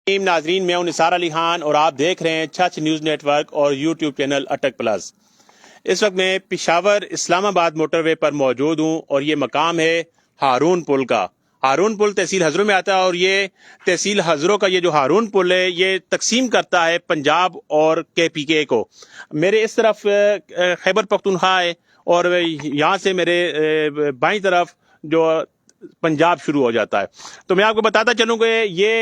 नाजरीन, मैं हूं निसार अली खान और आप देख रहे हैं सच न्यूज़ नेटवर्क और यूट्यूब चैनल अटक प्लस। इस वक्त मैं पिशावर इस्लामाबाद मोटरवे पर मौजूद हूं और ये मकाम है हारून पुल का। हारून पुल तहसील हजरों में आता है और ये तहसील हजरों का ये जो हारून पुल है ये तकसीम करता है पंजाब और KPK को। मेरे इस तरफ खैबर पख्तूनख्वा है और यहाँ से मेरे बाईं तरफ जो पंजाब शुरू हो जाता है। तो मैं आपको बताता चलूँ कि ये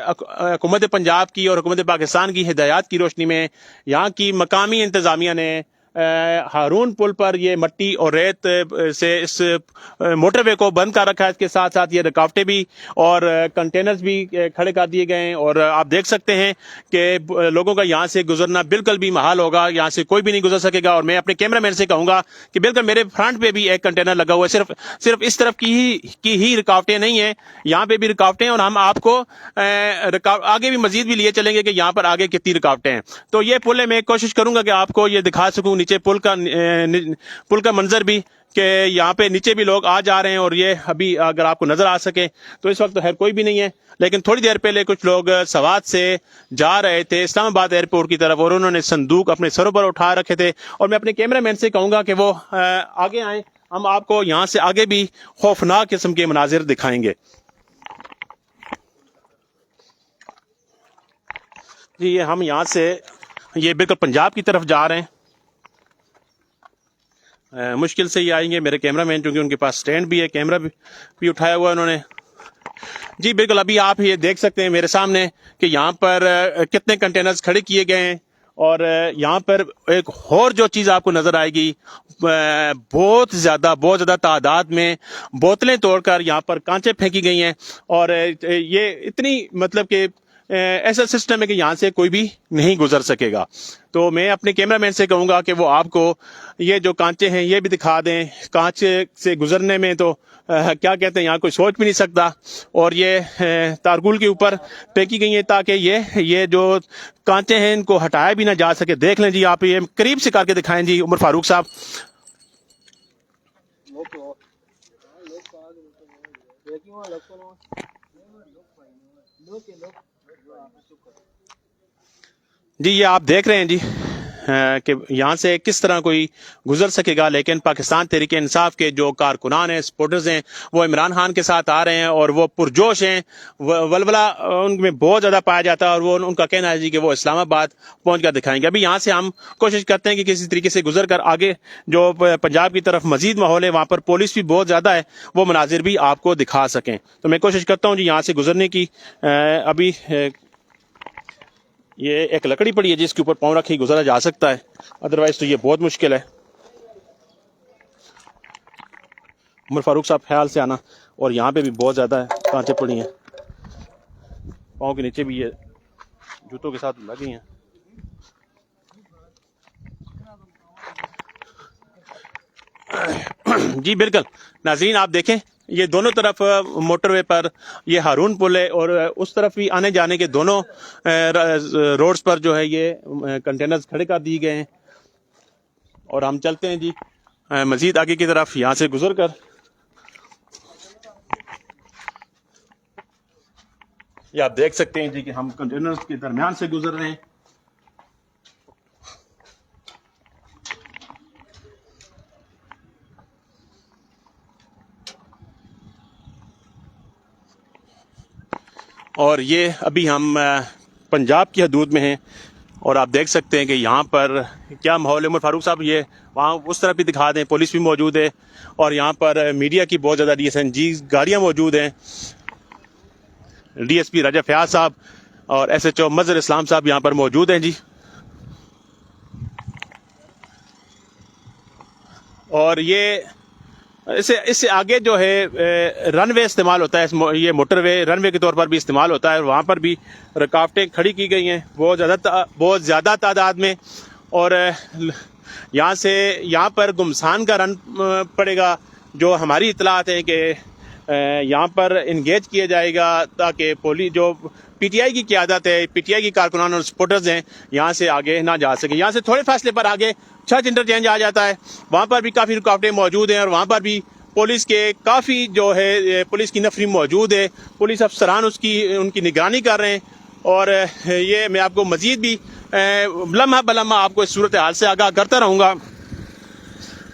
हुकूमत पंजाब की और हुकूमत पाकिस्तान की हिदायत की रोशनी में यहाँ की मकामी इंतज़ामिया ने हारून पुल पर ये मट्टी और रेत से इस मोटरवे को बंद कर रखा है। इसके साथ साथ ये रुकावटें भी और कंटेनर्स भी खड़े कर दिए गए हैं और आप देख सकते हैं कि लोगों का यहाँ से गुजरना बिल्कुल भी महाल होगा। यहाँ से कोई भी नहीं गुजर सकेगा और मैं अपने कैमरामैन से कहूँगा कि बिल्कुल मेरे फ्रंट पे भी एक कंटेनर लगा हुआ है। सिर्फ इस तरफ की ही रुकावटें नहीं है, यहाँ पे भी रुकावटें और हम आपको आगे भी मजीद भी लिए चलेंगे कि यहाँ पर आगे कितनी रुकावटें हैं। तो ये पुल है, मैं कोशिश करूंगा कि आपको ये दिखा सकूं नीचे पुल का मंजर भी कि यहाँ पे नीचे भी लोग आ जा रहे हैं और ये अभी अगर आपको नजर आ सके तो इस वक्त तो खैर कोई भी नहीं है, लेकिन थोड़ी देर पहले कुछ लोग सवात से जा रहे थे इस्लामाबाद एयरपोर्ट की तरफ और उन्होंने संदूक अपने सरों पर उठा रखे थे और मैं अपने कैमरामैन से कहूंगा कि वो आगे आए, हम आपको यहाँ से आगे भी खौफनाक किस्म के मनाजिर दिखाएंगे। जी ये हम यहाँ से ये बिल्कुल पंजाब की तरफ जा रहे हैं। मुश्किल से ही आएंगे मेरे कैमरामैन, क्योंकि उनके पास स्टैंड भी है, कैमरा भी उठाया हुआ उन्होंने। जी बिल्कुल, अभी आप ये देख सकते हैं मेरे सामने कि यहाँ पर कितने कंटेनर्स खड़े किए गए हैं और यहाँ पर एक और जो चीज़ आपको नज़र आएगी, बहुत ज़्यादा तादाद में बोतलें तोड़कर यहाँ पर कांचे फेंकी गई हैं और ये इतनी मतलब कि ऐसा सिस्टम है कि यहाँ से कोई भी नहीं गुजर सकेगा। तो मैं अपने कैमरामैन से कहूँगा कि वो आपको ये जो कांचे हैं ये भी दिखा दें। कांचे से गुजरने में तो क्या कहते हैं, यहाँ कोई सोच भी नहीं सकता और ये तारगुल के ऊपर फेंकी गई है ताकि ये जो कांचे हैं इनको हटाया भी ना जा सके। देख लें जी, आप ये करीब से करके दिखाएं जी उमर फारूक साहब। जी ये आप देख रहे हैं जी कि यहाँ से किस तरह कोई गुजर सकेगा, लेकिन पाकिस्तान तहरीक इंसाफ के जो कारकुनान हैं, सपोर्टर्स हैं, वो इमरान खान के साथ आ रहे हैं और वो पुरजोश हैं, वलवला उनमें बहुत ज़्यादा पाया जाता है और वो उनका कहना है जी कि वो इस्लामाबाद पहुँच कर दिखाएंगे। अभी यहाँ से हम कोशिश करते हैं कि किसी तरीके से गुजर कर आगे जो पंजाब की तरफ मजीद माहौल है, वहाँ पर पुलिस भी बहुत ज़्यादा है, वो मनाजिर भी आपको दिखा सकें। तो मैं कोशिश करता हूँ जी यहाँ से गुजरने की। अभी ये एक लकड़ी पड़ी है जिसके ऊपर पाँव रखे गुजरा जा सकता है, अदरवाइज तो ये बहुत मुश्किल है। उमर फारूक साहब ख्याल से आना। और यहाँ पे भी बहुत ज़्यादा कांचे पड़ी हैं, पाँव के नीचे भी ये जूतों के साथ लगी हैं। जी बिल्कुल नाज़रीन, आप देखें ये दोनों तरफ मोटरवे पर ये हारून पुल है और उस तरफ भी आने जाने के दोनों रोड्स पर जो है ये कंटेनर्स खड़े कर दिए गए हैं और हम चलते हैं जी मजीद आगे की तरफ यहाँ से गुजर कर। ये आप देख सकते हैं जी कि हम कंटेनर्स के दरमियान से गुजर रहे हैं। और ये अभी हम पंजाब की हदूद में हैं और आप देख सकते हैं कि यहाँ पर क्या माहौल है। उमर फारूक साहब ये वहाँ उस तरफ भी दिखा दें, पुलिस भी मौजूद है और यहाँ पर मीडिया की बहुत ज़्यादा DSNG गाड़ियाँ मौजूद हैं। DSP राजा फयाज साहब और SHO मजहर इस्लाम साहब यहाँ पर मौजूद हैं जी। और ये इससे आगे जो है रनवे इस्तेमाल होता है, ये मोटरवे रनवे के तौर पर भी इस्तेमाल होता है। वहाँ पर भी रुकावटें खड़ी की गई हैं बहुत ज़्यादा तादाद में और यहाँ पर गुमसान का रन पड़ेगा। जो हमारी इतलात है कि यहाँ पर इंगेज किया जाएगा ताकि पुलिस जो PTI की क़यादत है, PTI की कारकुनान और सपोर्टर्स हैं, यहाँ से आगे ना जा सके। यहाँ से थोड़े फासले पर आगे छत इंटरचेंज आ जाता है, वहाँ पर भी काफ़ी रुकावटें मौजूद हैं और वहाँ पर भी पुलिस के काफ़ी जो है पुलिस की नफरी मौजूद है। पुलिस अफसरान उनकी निगरानी कर रहे हैं और ये मैं आपको मजीद भी लम्हा बलम्हा आपको इस सूरत हाल से आगाह करता रहूँगा।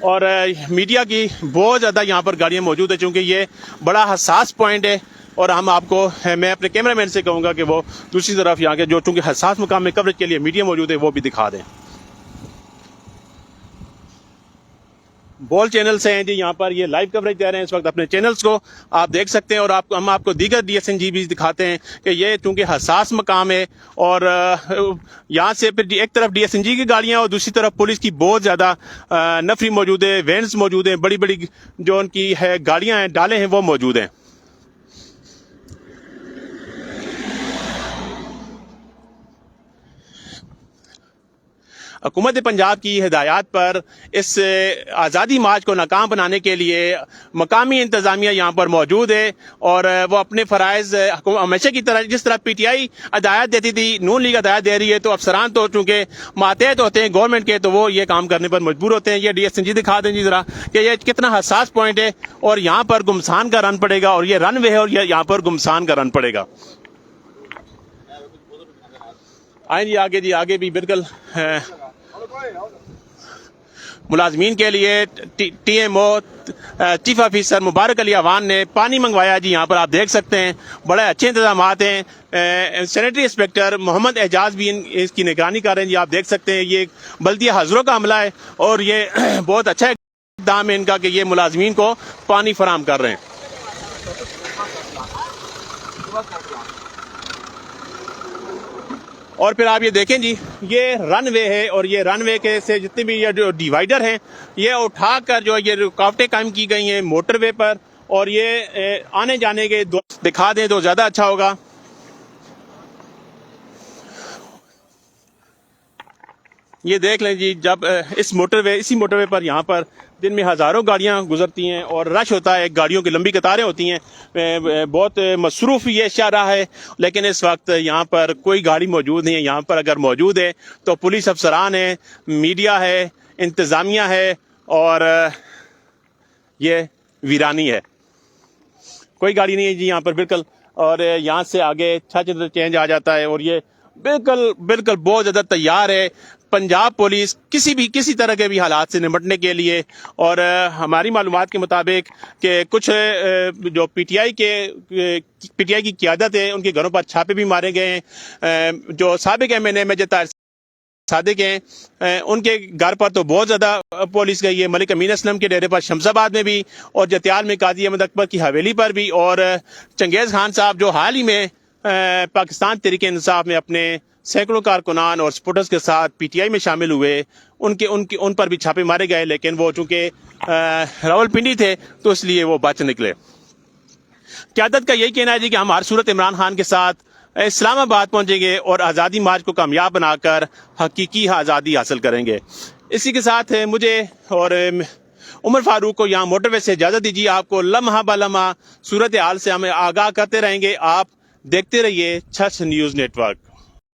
और मीडिया की बहुत ज़्यादा यहाँ पर गाड़ियाँ मौजूद है, चूँकि ये बड़ा हसास पॉइंट है। और हम आपको मैं अपने कैमरामैन से कहूँगा कि वो दूसरी तरफ यहाँ के जो चूँकि हसास मुकाम में कवरेज के लिए मीडिया मौजूद है वो भी दिखा दें। बॉल चैनल से हैं जी, यहाँ पर ये लाइव कवरेज दे रहे हैं इस वक्त अपने चैनल्स को आप देख सकते हैं। और हम आपको दीगर DSNG भी दिखाते हैं कि ये चूँकि हसास मकाम है। और यहाँ से फिर एक तरफ DSNG की गाड़ियाँ और दूसरी तरफ पुलिस की बहुत ज़्यादा नफरी मौजूद है, वैन्स मौजूद हैं, बड़ी बड़ी जो उनकी है गाड़ियाँ हैं, डाले हैं, वो मौजूद हैं। हुकूमत पंजाब की हिदायत पर इस आज़ादी मार्च को नाकाम बनाने के लिए मकामी इंतज़ामिया यहाँ पर मौजूद है। और वो अपने फ़राइज़ हमेशा की तरह जिस तरह PTI हिदायत देती थी, नून लीग हिदायत दे रही है, तो अफसरान तो चूँकि मातहत होते हैं गवर्नमेंट के, तो वो ये काम करने पर मजबूर होते हैं। ये DSNG दिखा दें जी ज़रा कि ये कितना हसास पॉइंट है। और यहाँ पर गुमसान का रन पड़ेगा, और ये रन वे है, और ये यहाँ पर गुमसान का रन पड़ेगा। आए जी आगे भी बिल्कुल मुलाजमीन के लिए TMO चीफ ऑफिसर मुबारक अली अवान ने पानी मंगवाया जी। यहाँ पर आप देख सकते हैं बड़े अच्छे इंतजाम हैं। सैनिटरी इंस्पेक्टर मोहम्मद एजाज भी इसकी निगरानी कर रहे हैं जी। आप देख सकते हैं ये बल्दिया हजरों का अमला है, और ये बहुत अच्छा इक़दाम है इनका कि ये मुलाजमीन को पानी फराहम कर रहे हैं। और फिर आप ये देखें जी, ये रनवे है, और ये रनवे के से जितने भी ये जो डिवाइडर हैं ये उठाकर जो ये रुकावटें कायम की गई हैं मोटरवे पर, और ये आने जाने के दिखा दें तो ज़्यादा अच्छा होगा। ये देख लें जी, जब इसी मोटरवे पर यहाँ पर दिन में हज़ारों गाड़ियाँ गुजरती हैं और रश होता है, गाड़ियों की लंबी कतारें होती हैं, बहुत मसरूफ़ ये शाहराह है। लेकिन इस वक्त यहाँ पर कोई गाड़ी मौजूद नहीं है। यहाँ पर अगर मौजूद है तो पुलिस अफसरान है, मीडिया है, इंतज़ामिया है, और ये वीरानी है, कोई गाड़ी नहीं है जी यहाँ पर बिल्कुल। और यहाँ से आगे छात्र चेंज आ जाता है, और ये बिल्कुल बिल्कुल बहुत ज़्यादा तैयार है पंजाब पुलिस किसी तरह के भी हालात से निपटने के लिए। और हमारी मालूमात के मुताबिक कि कुछ जो PTI की क़यादत है उनके घरों पर छापे भी मारे गए हैं। जो साबिक MNA मेजर ताहिर सादिक हैं उनके घर पर तो बहुत ज़्यादा पुलिस गई है, मलिक अमीन असलम के डेरे पर शमशाबाद में भी, और जतियाल में काजी अहमद अकबर की हवेली पर भी, और चंगेज़ खान साहब जो हाल ही में पाकिस्तान तहरीक इंसाफ में अपने सैकड़ों कारकुनान और सपोर्टर्स के साथ PTI में शामिल हुए, उन पर भी छापे मारे गए। लेकिन वो चूँकि रावलपिंडी थे तो इसलिए वो बच निकले। क़यादत का यही कहना है जी कि हम हर सूरत इमरान खान के साथ इस्लामाबाद पहुंचेंगे और आज़ादी मार्च को कामयाब बनाकर हकीकी आज़ादी हासिल करेंगे। इसी के साथ मुझे और उमर फारूक को यहाँ मोटरवे से इजाज़त दीजिए। आपको लम्हा बलम्हा सूरत हाल से हमें आगाह करते रहेंगे। आप देखते रहिए छछ न्यूज़ नेटवर्क।